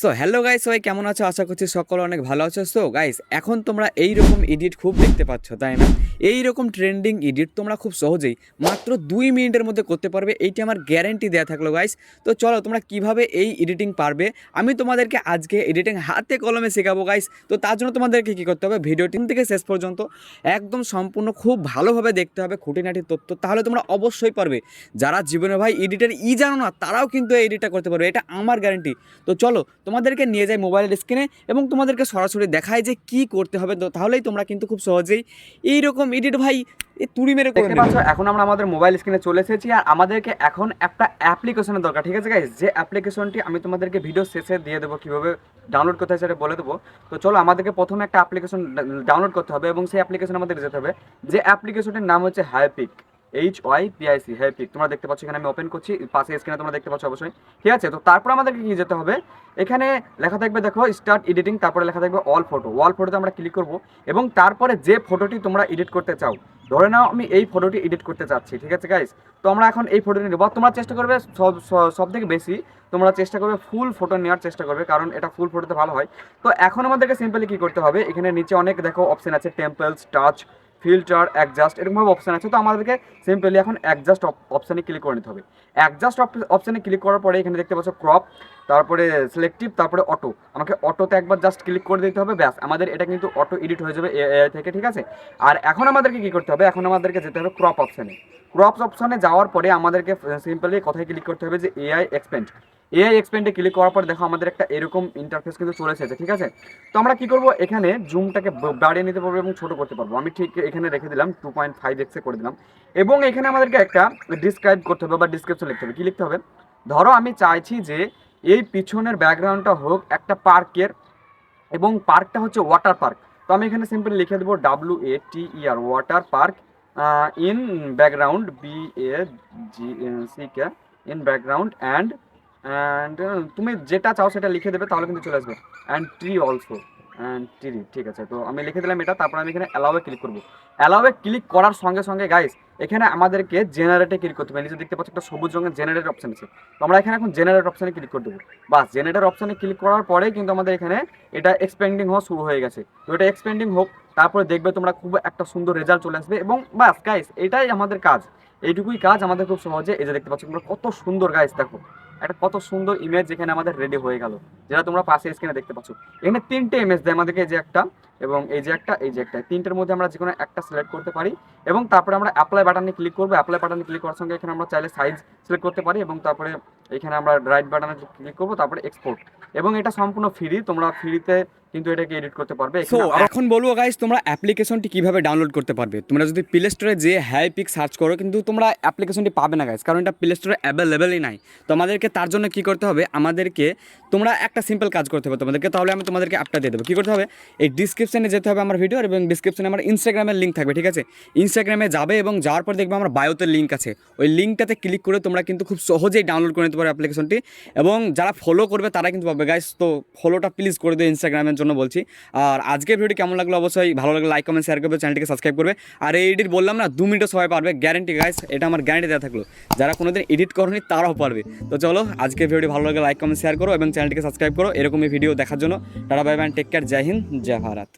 So hello guys, সবাই কেমন আছো? আশা করছি সকলে অনেক ভালো আছো। সো গাইস, এখন তোমরা এই রকম এডিট খুব দেখতে পাচ্ছ, তাই না? এই রকম ট্রেন্ডিং এডিট তোমরা খুব সহজেই মাত্র 2 মিনিটের মধ্যে করতে পারবে, এইটি আমার গ্যারেন্টি দেওয়া থাকলো গাইস। তো চলো, তোমরা কিভাবে এই এডিটিং পারবে আমি তোমাদেরকে আজকে এডিটিং হাতে কলমে শেখাবো গাইস। তো তার জন্য তোমাদেরকে কী করতে হবে, ভিডিওটি থেকে শেষ পর্যন্ত একদম সম্পূর্ণ খুব ভালোভাবে দেখতে হবে খুঁটিনাটি তথ্য, তাহলে তোমরা অবশ্যই পারবে। যারা জীবনে ভাই এডিটের জানো না, তারাও কিন্তু এই এডিটটা করতে পারবে, এটা আমার গ্যারেন্টি। তো চলো তোমাদেরকে নিয়ে যাই মোবাইলের স্ক্রিনে এবং তোমাদেরকে সরাসরি দেখায় যে কি করতে হবে। তো তাহলেই তোমরা কিন্তু খুব সহজেই এইরকম এডিট ভাই তুড়ি মেরে করতে পারছো। এখন আমরা আমাদের মোবাইল স্ক্রিনে চলে এসেছি আর আমাদেরকে এখন একটা অ্যাপ্লিকেশনের দরকার, ঠিক আছে গাইস? যে অ্যাপ্লিকেশনটি আমি তোমাদেরকে ভিডিও শেষে দিয়ে দেবো, কীভাবে ডাউনলোড করতে হয় সেটা বলে দেবো। তো চলো, আমাদেরকে প্রথমে একটা অ্যাপ্লিকেশন ডাউনলোড করতে হবে এবং সেই অ্যাপ্লিকেশন আমাদের যেতে হবে। যে অ্যাপ্লিকেশনটির নাম হচ্ছে হাইপিক, HYPIC, হাইপিক। তোমরা দেখতে পাচ্ছ, এখানে আমি ওপেন করছি, পাশে স্ক্রিনে তোমরা দেখতে পাচ্ছ অবশ্যই, ঠিক আছে? তো তারপর আমাদেরকে কি যেতে হবে, এখানে লেখা থাকবে দেখো স্টার্ট এডিটিং, তারপরে লেখা থাকবে অল ফটো। অল ফটোতে আমরা ক্লিক করব এবং তারপরে যে ফটোটি তোমরা এডিট করতে চাও, ধরে নাও আমি এই ফটোটি এডিট করতে চাচ্ছি, ঠিক আছে গাইস? তো আমরা এখন এই ফটোটি নেব। তোমরা চেষ্টা করবে সব থেকে বেশি তোমরা চেষ্টা করবে ফুল ফটো নেওয়ার চেষ্টা করবে, কারণ এটা ফুল ফটোতে ভালো হয়। তো এখন আমাদেরকে সিম্পলি কী করতে হবে, এখানে নিচে অনেক দেখো অপশন আছে, টেম্পলস, টাচ, ফিল্টার, অ্যাডজাস্ট, এরকমভাবে অপশান আছে। তো আমাদেরকে সিম্পলি এখন অ্যাডজাস্ট অপশানে ক্লিক করে নিতে হবে। অ্যাডজাস্ট অপশানে ক্লিক করার পরে এখানে দেখতে পাচ্ছ ক্রপ, তারপরে সিলেক্টিভ, তারপরে অটো। আমাকে অটোতে একবার জাস্ট ক্লিক করে দিতে হবে, ব্যাস আমাদের এটা কিন্তু অটো এডিট হয়ে যাবে এআই থেকে, ঠিক আছে? আর এখন আমাদেরকে কী করতে হবে, এখন আমাদেরকে যেতে হবে ক্রপ অপশানে। ক্রপ অপশানে যাওয়ার পরে আমাদেরকে সিম্পলি কোথায় ক্লিক করতে হবে, যে এআই এক্সপেন্ড। এআই এক্সপেন্ডে ক্লিক করার পর দেখো আমাদের একটা এরকম ইন্টারফেস কিন্তু চলে এসেছে, ঠিক আছে? তো আমরা কি করব, এখানে জুমটাকে বাড়িয়ে নিতে পারবো এবং ছোট করতে পারবো। আমি ঠিক এখানে রেখে দিলাম 2.5x করে দিলাম। এবং এখানে আমাদেরকে একটা ডিসক্রাইব করতে হবে বা ডিসক্রিপশন লিখতে হবে। কি লিখতে হবে, ধরো আমি চাইছি যে এই পিছনের ব্যাকগ্রাউন্ডটা হোক একটা পার্কের, এবং পার্কটা হচ্ছে ওয়াটার পার্ক। তো আমি এখানে সিম্পলি লিখে দেবো WATER, water park, in background, BAGCK, in background, and তুমি যেটা চাও সেটা লিখে দেবে, তাহলে কিন্তু চলে আসবে। And tree also, and tree, ঠিক আছে? তো আমি লিখে দিলাম এটা। তারপর আমি এখানে অ্যালাউয়ে ক্লিক করবো। অ্যালাউয়ে ক্লিক করার সঙ্গে সঙ্গে গাইস, এখানে আমাদেরকে জেনারেটে ক্লিক করতে হবে। নিচে দেখতে পাচ্ছ একটা সবুজ রঙের জেনারেট অপশন আছে। তো আমরা এখানে এখন জেনারেট অপশানে ক্লিক করে দেবো। বাস, জেনারেট অপশানে ক্লিক করার পরেই কিন্তু আমাদের এখানে এটা এক্সপেন্ডিং হওয়া শুরু হয়ে গেছে। তো এটা এক্সপেন্ডিং হোক, তারপরে দেখবে তোমরা খুব একটা সুন্দর রেজাল্ট চলে আসবে। এবং বাস গাইস, এটাই আমাদের কাজ, এইটুকুই কাজ আমাদের খুব সহজে। এই যে দেখতে পাচ্ছ তোমরা কত সুন্দর গাইস, দেখো একটা কত সুন্দর ইমেজ এখানে আমাদের রেডি হয়ে গেল, যেটা তোমরা পাশে স্ক্রিনে দেখতে পাচ্ছ। এখানে 3টে ইমেজ দেয় আমাদেরকে, এই যে একটা, এবং এই যে একটা, এই যে একটা, 3টের মধ্যে আমরা যে কোনো একটা সিলেক্ট করতে পারি। এবং তারপরে আমরা অ্যাপ্লাই বাটনে ক্লিক করবো। অ্যাপ্লাই বাটনে ক্লিক করার সঙ্গে এখানে আমরা চাইলে সাইজ সিলেক্ট করতে পারি, এবং তারপরে এখানে আমরা রাইট বাটনে ক্লিক করবো, তারপরে এক্সপোর্ট। এবং এটা সম্পূর্ণ ফ্রি, তোমরা ফ্রিতে কিন্তু এটাকে এডিট করতে পারবে। সো এখন বলবো গাইস, তোমরা অ্যাপ্লিকেশনটি কিভাবে ডাউনলোড করতে পারবে। তোমরা যদি প্লে স্টোরে যে হাইপিক সার্চ করো, কিন্তু তোমরা অ্যাপ্লিকেশনটি পাবে না গাইস, কারণ এটা প্লে স্টোরে অ্যাভেলেবেলই নাই। তো আমাদেরকে তার জন্য কি করতে হবে, আমাদেরকে তোমরা একটা সিম্পল কাজ করতে হবে তোমাদেরকে, তাহলে আমি তোমাদেরকে অ্যাপটা দিয়ে দেবো। কী করতে হবে, এই ডিসক্রিপশানে যেতে হবে আমার ভিডিওর, এবং ডিসক্রিপশানে আমার ইনস্টাগ্রামের লিঙ্ক থাকবে, ঠিক আছে? ইনস্টাগ্রামে যাবে এবং যাওয়ার পর দেখবে আমার বায়োতে লিঙ্ক আছে। ওই লিঙ্কটাতে ক্লিক করে তোমরা কিন্তু খুব সহজেই ডাউনলোড করে নিতে পারো অ্যাপ্লিকেশনটি। এবং যারা ফলো করবে তারা কিন্তু পাবে গাইস। তো ফলোটা প্লিজ করে দিও ইনস্টাগ্রামের জন্য বলছি। আর আজকের ভিডিও কেমন লাগলো অবশ্যই ভালো লাগলে লাইক, কমেন্ট, শেয়ার করবে, চ্যানেলটিকে সাবস্ক্রাইব করবে। আর এই এডিট বললাম না, 2 মিনিটে সবাই পারবে, গ্যারেন্টি গাইস, এটা আমার গ্যারেন্টি দেওয়া থাকলো। যারা কোনোদিন এডিট করোনি তারাও পারবে। তো চলো, আজকের ভিডিওটি ভালো লাগলে লাইক, কমেন্ট, শেয়ার করো এবং চ্যানেলটিকে সাবস্ক্রাইব করো এরকমই ভিডিও দেখার জন্য। Tata, bye bye, take care, জয় হিন্দ, জয় ভারত।